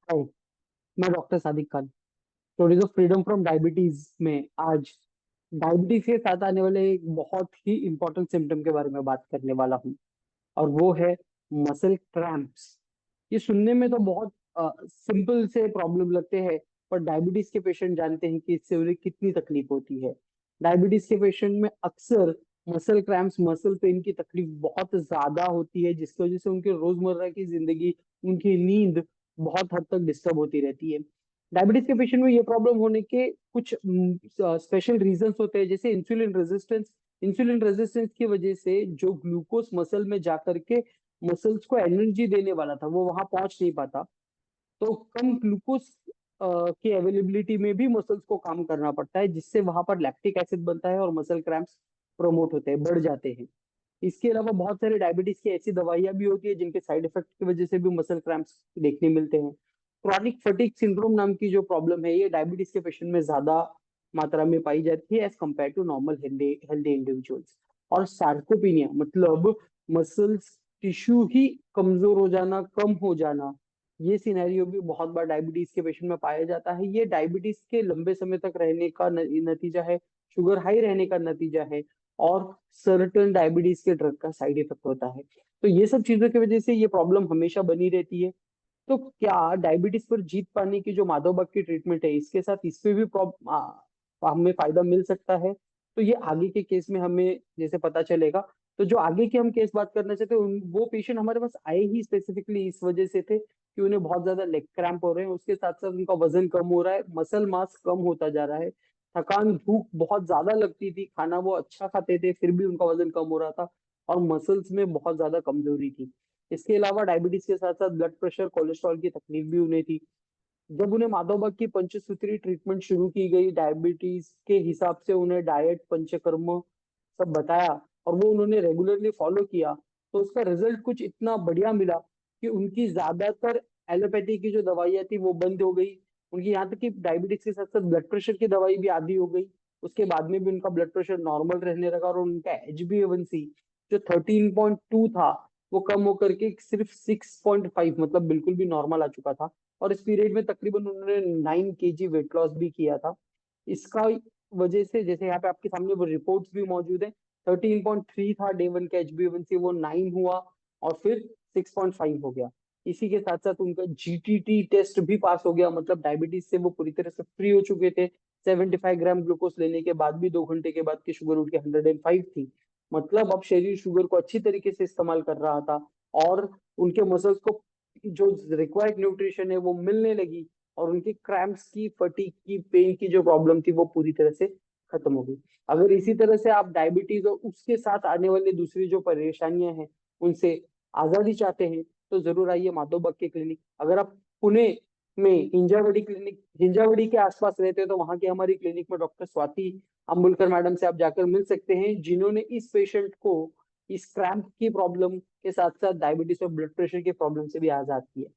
हाय, मैं doctor Sadiq Khan. Stories of freedom from diabetes में आज डायबिटीज के साथ आने वाले एक बहुत ही इंपॉर्टेंट सिम्टम के बारे में बात करने वाला हूँ, और वो है मसल क्रैम्प्स। ये सुनने में तो बहुत सिंपल से प्रॉब्लम लगते हैं, पर डायबिटीज के पेशेंट जानते हैं कि इससे उन्हें कितनी तकलीफ होती है। डायबिटीज के पेशेंट में अक्सर मसल क्रैम्प्स, मसल पेन की तकलीफ बहुत ज्यादा होती है, जिसकी वजह से उनके रोजमर्रा की जिंदगी, उनकी नींद बहुत हद तक डिस्टर्ब होती रहती है। डायबिटीज के पेशेंट में ये प्रॉब्लम होने के कुछ स्पेशल रीजंस होते हैं, जैसे इंसुलिन रेजिस्टेंस। इंसुलिन रेजिस्टेंस की वजह से जो ग्लूकोज मसल में जाकर के मसल्स को एनर्जी देने वाला था, वो वहां पहुंच नहीं पाता। तो कम ग्लूकोज की अवेलेबिलिटी में भी मसल्स को काम करना पड़ता है, जिससे वहां पर लैक्टिक एसिड बनता है और मसल क्रैम्प्स प्रमोट होते हैं, बढ़ जाते हैं। इसके अलावा बहुत सारे डायबिटीज की ऐसी दवाइयां भी होती है जिनके साइड इफेक्ट की वजह से भी मसल क्रैम्प्स देखने मिलते हैं। क्रॉनिक फटीग सिंड्रोम नाम की जो प्रॉब्लम है, ये डायबिटीज के पेशेंट में ज्यादा मात्रा में पाई जाती है as compare to normal healthy healthy individuals. और सार्कोपीनिया मतलब मसल्स टिश्यू ही कमजोर हो जाना, कम हो जाना, ये सिनेरियो भी बहुत बार डायबिटीज के पेशेंट में पाया जाता है। ये डायबिटीज के लंबे समय तक रहने का नतीजा है, शुगर हाई रहने का नतीजा है, और सर्टेन डायबिटीज के ड्रग का साइड इफेक्ट होता है। तो ये सब चीजों की वजह से ये प्रॉब्लम हमेशा बनी रहती है। तो क्या डायबिटीज पर जीत पाने की जो माधवबाग की ट्रीटमेंट है, इसके साथ इस पे भी हमें फायदा मिल सकता है? तो ये आगे के केस में हमें जैसे पता चलेगा। तो जो आगे के हम केस बात करना चाहते हैं, वो पेशेंट हमारे पास आए ही स्पेसिफिकली इस वजह से थे कि उन्हें बहुत ज्यादा लेग क्रैम्प हो रहे हैं, उसके साथ साथ उनका वजन कम हो रहा है, मसल मास कम होता जा रहा है, थकान भूख बहुत ज्यादा लगती थी, खाना वो अच्छा खाते थे फिर भी उनका वजन कम हो रहा था, और मसल्स में बहुत ज्यादा कमजोरी थी। इसके अलावा डायबिटीज के साथ साथ ब्लड प्रेशर, कोलेस्ट्रॉल की तकलीफ भी उन्हें थी। जब उन्हें माधवबाग की पंचसूत्री ट्रीटमेंट शुरू की गई, डायबिटीज के हिसाब से उन्हें डाइट, पंचकर्म सब बताया, और वो उन्होंने रेगुलरली फॉलो किया, तो उसका रिजल्ट कुछ इतना बढ़िया मिला कि उनकी ज्यादातर एलोपैथी की जो दवाइयाँ थी वो बंद हो गई। उनकी यहाँ तक कि डायबिटीज के साथ साथ ब्लड प्रेशर की दवाई भी आधी हो गई। उसके बाद में भी उनका ब्लड प्रेशर नॉर्मल रहने लगा, और उनका HbA1c जो 13.2 था, वो कम होकर के सिर्फ 6.5, मतलब बिल्कुल भी नॉर्मल आ चुका था। और इस पीरियड में तकरीबन उन्होंने 9 kg वेट लॉस भी किया था। इसका वजह से, जैसे यहाँ पे आपके सामने वो रिपोर्ट्स भी मौजूद है, 13.3 था डे वन का HbA1c, वो 9 हुआ, और फिर 6.5 हो गया। इसी के साथ साथ उनका GTT टेस्ट भी पास हो गया, मतलब डायबिटीज से वो पूरी तरह से फ्री हो चुके थे। 75 ग्राम ग्लूकोज लेने के बाद भी 2 घंटे के बाद की शुगर उनकी 105 थी। मतलब अब शरीर शुगर को अच्छी तरीके से इस्तेमाल कर रहा था, और उनके मसल्स को जो रिक्वायर्ड न्यूट्रिशन है वो मिलने लगी, और उनकी क्रैम्प्स की, फटीग की, पेन की जो प्रॉब्लम थी वो पूरी तरह से खत्म हो गई। अगर इसी तरह से आप डायबिटीज और उसके साथ आने वाली दूसरी जो परेशानियां हैं उनसे आजादी चाहते हैं, तो जरूर आइए माधवबाग के क्लिनिक। अगर आप पुणे में हिंजावड़ी क्लिनिक, हिंजावड़ी के आसपास रहते हैं, तो वहां की हमारी क्लिनिक में डॉक्टर स्वाति अम्बुलकर मैडम से आप जाकर मिल सकते हैं, जिन्होंने इस पेशेंट को इस क्रैम्प की प्रॉब्लम के साथ साथ डायबिटीज और ब्लड प्रेशर की प्रॉब्लम से भी आजाद किया।